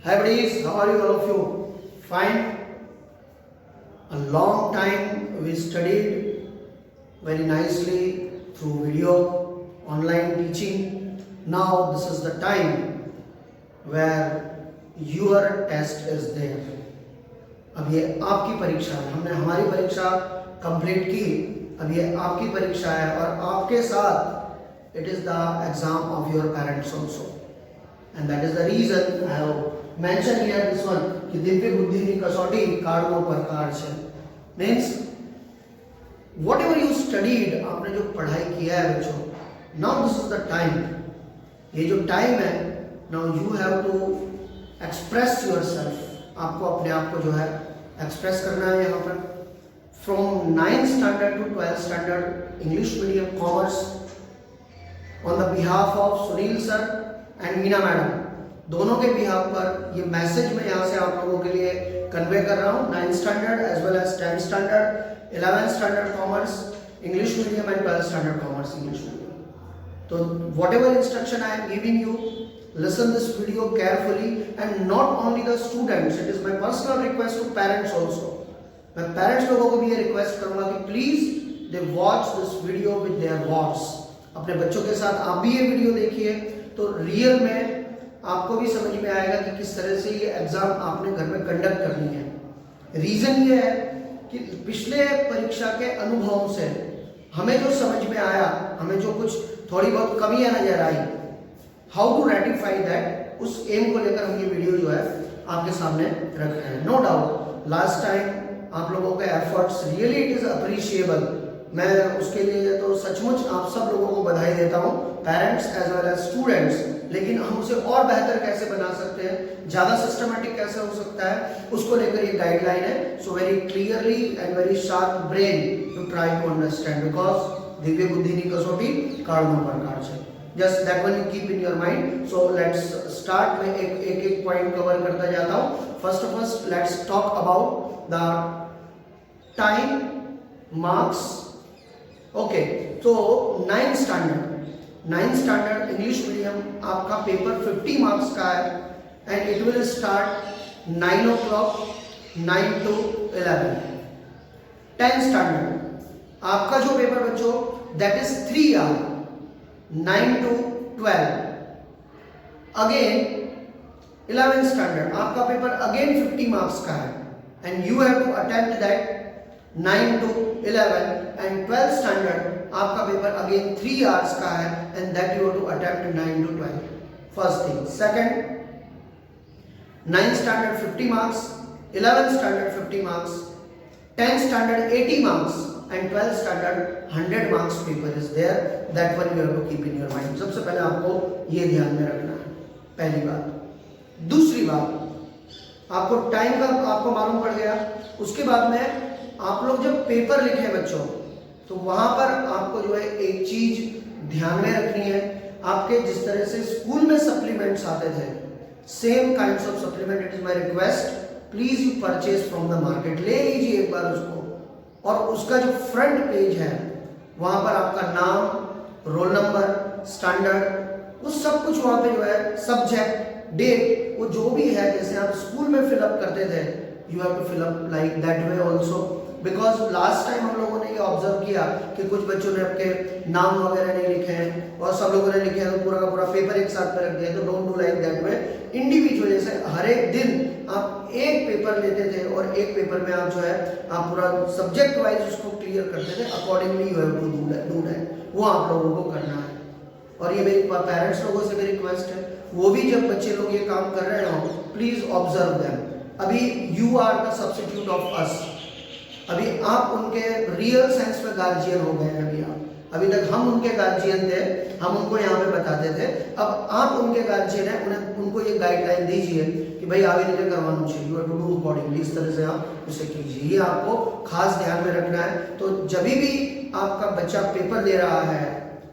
Hi buddies, how are you all of you? Fine. A long time we studied very nicely through video, online teaching. Now this is the time where your test is there. अब ये आपकी परीक्षा है. हमने हमारी परीक्षा complete की. अब ये आपकी परीक्षा है और आपके साथ it is the exam of your parents also. And that is the reason I have mentioned here this one कि दिव्य बुद्धि ની कसौटी કાળનો પ્રકાર છે. Means whatever you studied, आपने जो पढ़ाई किया है बच्चों, now this is the time. ये जो टाइम है, now you have to express yourself. आपको अपने आप को जो है एक्सप्रेस करना है यहाँ पर. From 9th standard to 12th standard English medium commerce, on the behalf of Sunil sir and Meena madam, दोनों के बिहाफ पर ये मैसेज मैं यहाँ से आप लोगों के लिए कन्वे कर रहा हूँ. 9th standard as well as 10th standard, 11th standard commerce English medium and 12th standard commerce English medium. So whatever instruction I am giving you, listen this video carefully, and not only the students, it is my personal request to parents also. मैं parents लोगों को भी ये request करूंगा कि please they watch this video with their words. अपने बच्चों के साथ आप भी ये वीडियो देखिए तो रियल में आपको भी समझ में आएगा कि किस तरह से ये एग्जाम आपने घर में कंडक्ट करनी है. रीजन ये है कि पिछले परीक्षा के अनुभवों से हमें जो समझ में आया, हमें जो कुछ थोड़ी बहुत कमियां नजर आई, हाउ टू रेटिफाई दैट, उस एम को लेकर हम ये वीडियो जो है आपके सामने रख रहे हैं. नो डाउट लास्ट टाइम आप लोगों के efforts really it is appreciable. मैं उसके लिए तो सचमुच आप सब लोगों को बधाई देता हूँ, parents as well as students. लेकिन हम उसे और बेहतर कैसे बना सकते हैं, ज़्यादा सिस्टमेटिक कैसे हो सकता है, उसको लेकर ये गाइडलाइन है. So very clearly and very sharp brain to try to understand, because दिव्य बुद्धि ની कसौटी કાળનો પ્રકાર છે. Just that one you keep in your mind. So let's start. मैं एक पॉइंट कवर करता जाता हूँ. First let's talk about the time marks. Okay, तो 9th स्टैंडर्ड इंग्लिश मीडियम आपका पेपर 50 मार्क्स का है and it will start 9 o'clock 9 to 11. 10th standard आपका जो पेपर बच्चों that is 3 hours 9 to 12. Again 11th standard आपका पेपर अगेन 50 मार्क्स का है and you have to attempt that 9 to 11. and 12th standard आपका paper again 3 hours का है and that you have to attempt 9 to 12. first thing. second, 9th standard 50 marks, 11th standard 50 marks, 10th standard 80 marks and 12th standard 100 marks paper is there. that one you have to keep in your mind. सबसे पहले आपको ये ध्यान में रखना है, पहली बात. दूसरी बात, आपको टाइम का आपको मालूम पड़ गया. उसके बाद में आप लोग जब पेपर लिखे बच्चों, तो वहां पर आपको जो है एक चीज ध्यान में रखनी है. आपके जिस तरह से स्कूल में सप्लीमेंट्स आते थे, same kinds of supplement, it is my request, please you purchase from the market. ले लीजिए एक बार उसको, और उसका जो फ्रंट पेज है वहां पर आपका नाम, रोल नंबर, स्टैंडर्ड, वो सब कुछ वहां पे जो है, सब्जेक्ट, डेट, वो जो भी है जैसे आप स्कूल में फिलअप करते थे, you have to fill up like that way also. Because last time हम लोगों ने ये ऑब्जर्व किया कि कुछ बच्चों ने अपने नाम वगैरह नहीं लिखे हैं और सब लोगों ने लिखे हैं तो पूरा का पूरा पेपर एक साथ में रख दिया. तो don't do like that way. Individual, जैसे हर एक दिन आप एक पेपर लेते थे और एक पेपर में आप जो है आप पूरा सब्जेक्ट वाइज उसको क्लियर करते थे. Accordingly you have to do that. वो आप लोगों को करना है. और ये मेरी पेरेंट्स लोगों से मेरी रिक्वेस्ट है, वो भी जब बच्चे लोग ये काम कर रहे हो, प्लीज ऑब्जर्व देम. अभी you are the substitute of us. अभी आप उनके रियल सेंस में गार्जियन हो गए हैं. अभी तक हम उनके गार्जियन थे, हम उनको यहाँ पे बताते थे. अब आप उनके गार्जियन हैं, उन्हें उनको ये गाइडलाइन दीजिए कि भाई आवेदन करवाना चाहिए. You have to do accordingly. इस तरह से आप उसे कीजिए. ये आपको खास ध्यान में रखना है. तो जब भी आपका बच्चा पेपर दे रहा है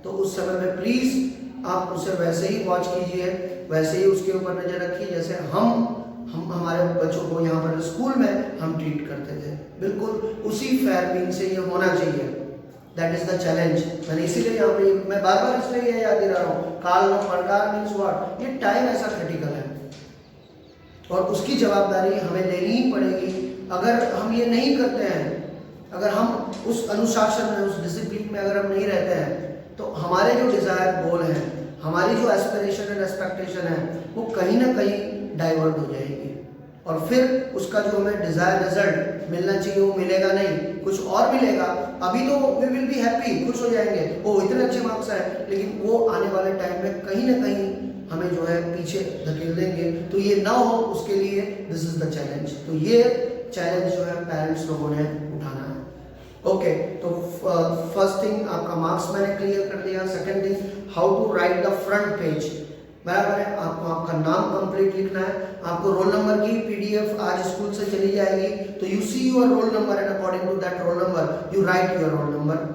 तो उस समय में प्लीज आप उसे वैसे ही वॉच कीजिए, वैसे ही उसके ऊपर नजर रखिए जैसे हम हमारे बच्चों को यहाँ पर स्कूल में हम ट्रीट करते थे. बिल्कुल उसी फेयर मीन से ये होना चाहिए. That is the challenge. मैंने इसीलिए यहाँ पे मैं बार बार इसलिए ये याद दिला रहा हूँ, काल नो प्रकार मीन्स व्हाट. ये टाइम ऐसा क्रिटिकल है. और उसकी जवाबदारी हमें लेनी ही पड़ेगी। अगर हम ये नहीं करते हैं, अगर हम उस अनुशासन में, उस डिसिप्लिन में अगर हम नहीं रहते हैं, तो हमारे जो डिज़ायर गोल हैं, हमारी जो एस्पिरेशन एंड एक्सपेक्टेशन है, वो कहीं ना कहीं डाइवर्ट हो जाएगी और फिर उसका जो हमें डिज़ायर रिजल्ट मिलना चाहिए वो मिलेगा नहीं, कुछ और मिलेगा। अभी तो वी विल बी हैप्पी, खुश हो जाएंगे, वो इतने अच्छे मार्क्स हैं, लेकिन वो आने वाले टाइम में कहीं ना कहीं हमें जो है पीछे धकेल देंगे। तो ये ना हो, उसके लिए दिस इज द चैलेंज। तो ये चैलेंज जो है पेरेंट्स लोगों ने उठाना है। ओके, तो फर्स्ट थिंग आपका मार्क्स मैंने क्लियर कर दिया। Second thing, how to write the front page, बराबर है। आपको आपका नाम कंप्लीट लिखना है। आपको रोल नंबर की पीडीएफ आज स्कूल से चली जाएगी, तो you see your roll number and according to that roll number you write your roll number.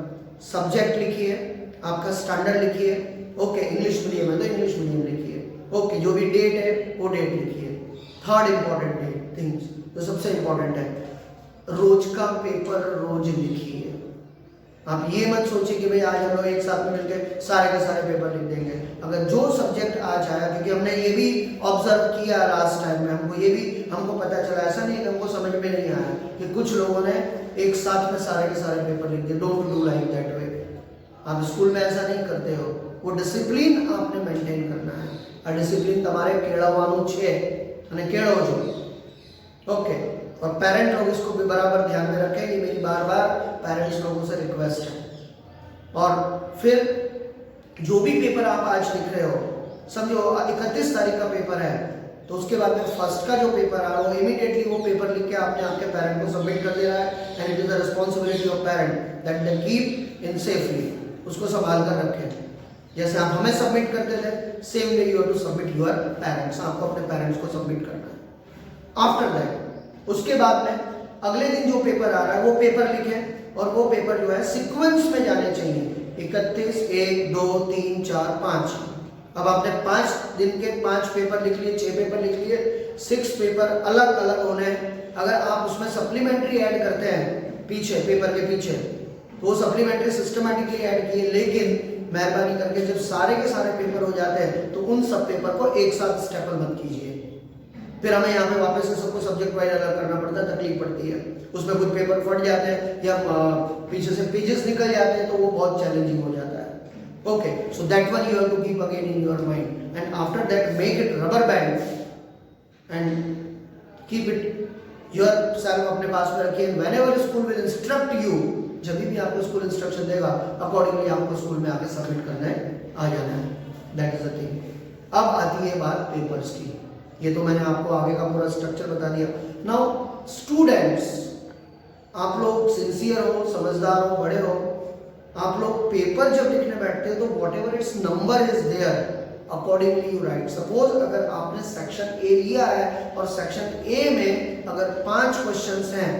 Subject लिखिए, आपका स्टैंडर्ड लिखिए। ओके, इंग्लिश मीडियम है तो इंग्लिश मीडियम लिखिए। ओके, जो भी डेट है वो डेट लिखिए। थर्ड इंपॉर्टेंट डेट थिंग्स, जो सबसे इंपॉर्टेंट है, रोज का पेपर रोज लिखिए। आप ये मत सोचिए कि भाई आज हम लोग एक साथ में मिलकर सारे के सारे पेपर लिख देंगे। अगर जो सब्जेक्ट आज आया, क्योंकि हमने ये भी ऑब्जर्व किया लास्ट टाइम में, हमको पता चला, ऐसा नहीं है कि हमको समझ में नहीं आया कि कुछ लोगों ने एक साथ में सारे के सारे पेपर लिख दिए। डोंट डू लाइक दैट वे। आप स्कूल में ऐसा नहीं करते हो। वो डिसिप्लिन आपने मेंटेन करना है। और डिसिप्लिन तुम्हारे केड़वानु छे અને केड़ो जो। ओके, और पेरेंट लोग इसको भी बराबर ध्यान में रखें। ये मेरी बार बार पेरेंट्स लोगों से रिक्वेस्ट है। और फिर जो भी पेपर आप आज लिख रहे हो, समझो 31 तारीख का पेपर है, तो उसके बाद में फर्स्ट का जो पेपर आ रहा है वो इमीडिएटली वो पेपर लिख के आपने आपके पेरेंट को सबमिट कर देना है। And it is the responsibility of parent that they keep in safely, उसको संभाल कर रखें। जैसे आप हमें सबमिट करते थे, same way you have to submit your parents. आपको अपने पेरेंट्स को सबमिट करना है। आफ्टर दैट, उसके बाद में अगले दिन जो पेपर आ रहा है वो पेपर लिखें, और वो पेपर जो है सीक्वेंस में जाने चाहिए। 31, 1, 2, 3, 4, 5। अब आपने 5 दिन के 5 पेपर लिख लिए, 6 पेपर लिख लिए, 6 पेपर अलग अलग होने हैं। अगर आप उसमें सप्लीमेंट्री ऐड करते हैं पीछे, पेपर के पीछे, तो वो सप्लीमेंट्री सिस्टमैटिकली ऐड किए, लेकिन मेहरबानी करके जब सारे के सारे पेपर हो जाते हैं तो उन सब पेपर को एक साथ स्टेपल मत कीजिए। फिर हमें यहाँ पे वापस से सबको सब्जेक्ट वाइज अलग करना पड़ता है, तकलीफ पड़ती है। उसमें कुछ पेपर फट जाते हैं या पीछे से पेजेस निकल जाते हैं, तो वो बहुत चैलेंजिंग हो जाता है। Okay, so that one you have to keep again in your mind, and after that make it rubber band and keep it your self अपने पास में रखिए। Whenever school will instruct you, जब भी आपको स्कूल इंस्ट्रक्शन देगा, accordingly आपको school में आके सबमिट करना है, आ जाना है। That is the thing. अब आती है बात पेपर्स की। ये तो मैंने आपको आगे का पूरा स्ट्रक्चर बता दिया। नाउ स्टूडेंट्स, आप लोग सिंसियर हो, समझदार हो, बड़े हो, आप लोग पेपर जब लिखने बैठते हो तो whatever it's number is there, accordingly you write. Suppose अगर आपने सेक्शन ए लिया है और सेक्शन ए में अगर 5 क्वेश्चंस हैं,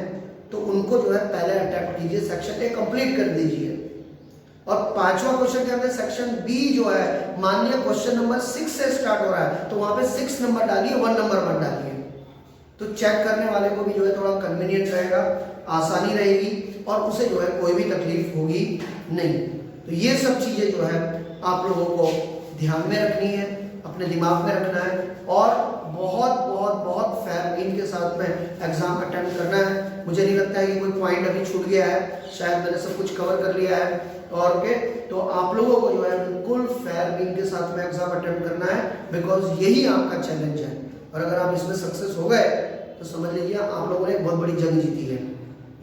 तो उनको जो है पहले अटेम्प्ट कीजिए, सेक्शन ए कंप्लीट कर दीजिए। और 5वां क्वेश्चन के अंदर सेक्शन बी जो है, मान लिया क्वेश्चन नंबर 6 से स्टार्ट हो रहा है, तो वहां पे 6 नंबर डालिए, 1 नंबर मत डालिए। तो चेक करने वाले को भी जो है थोड़ा कन्वीनियंट रहेगा, आसानी रहेगी, और उसे जो है कोई भी तकलीफ होगी नहीं। तो ये सब चीजें जो है आप लोगों को ध्यान में रखनी है, अपने दिमाग में रखना है, और बहुत बहुत बहुत फेयर के साथ में एग्जाम अटेम्प्ट करना है। मुझे नहीं लगता है कि कोई पॉइंट अभी छूट गया है, शायद मैंने सब कुछ कवर कर लिया है। और के तो आप लोगों को जो है बिल्कुल फेयर बीन के साथ में एग्जाम अटेम्प्ट करना है, बिकॉज यही आपका चैलेंज है। और अगर आप इसमें सक्सेस हो गए तो समझ लीजिए आप लोगों ने एक बहुत बड़ी जंग जीती है।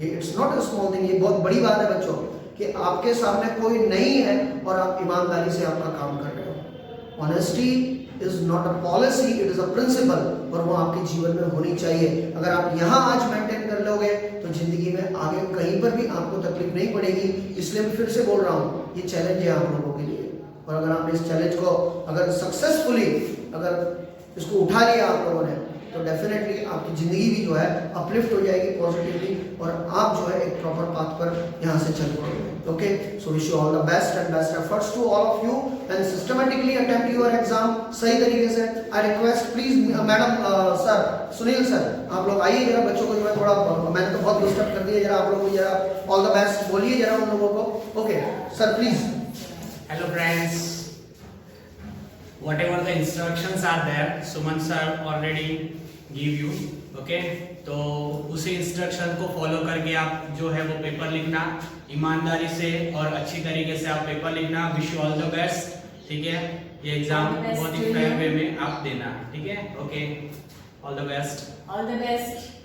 ये it's not a small thing, ये बहुत बड़ी बात है बच्चों, कि आपके सामने कोई नहीं है और आप ईमानदारी से आपका काम कर रहे हो। Honesty is not a policy, it is a principle, और वो आपके जीवन में होनी चाहिए। अगर आप यहाँ आज मेंटेन कर लोगे तो जिंदगी में आगे कहीं पर भी आपको तकलीफ नहीं पड़ेगी। इसलिए मैं फिर से बोल रहा हूँ, ये चैलेंज है आप लोगों के लिए, और अगर आपने इस चैलेंज को अगर सक्सेसफुली अगर इसको उठा लिया आप लोगों ने, तो डेफिनेटली आपकी ज़िंदगी भी जो है अपलिफ्ट हो जाएगी पॉजिटिवली, और आप जो है एक प्रॉपर पाथ पर यहाँ से चल पड़ोगे। Okay, so wish you all the best and best efforts to all of you and systematically attempt your exam सही तरीके से। I request please madam, sir, Sunil sir, आप लोग आइए जरा, बच्चों को जो है थोड़ा, मैंने तो बहुत डिस्टर्ब कर दिया, जरा आप लोग जरा ऑल द बेस्ट बोलिए जरा उन लोगों को। Okay sir, please. Hello friends, whatever the instructions are there, Suman sir already give you. Okay, तो उसी इंस्ट्रक्शन को फॉलो करके आप जो है वो पेपर लिखना ईमानदारी से और अच्छी तरीके से आप पेपर लिखना। Wish you all the best. ठीक है, ये एग्जाम बहुत ही फेयर वे में आप देना। ठीक है, okay, all the best. All the best.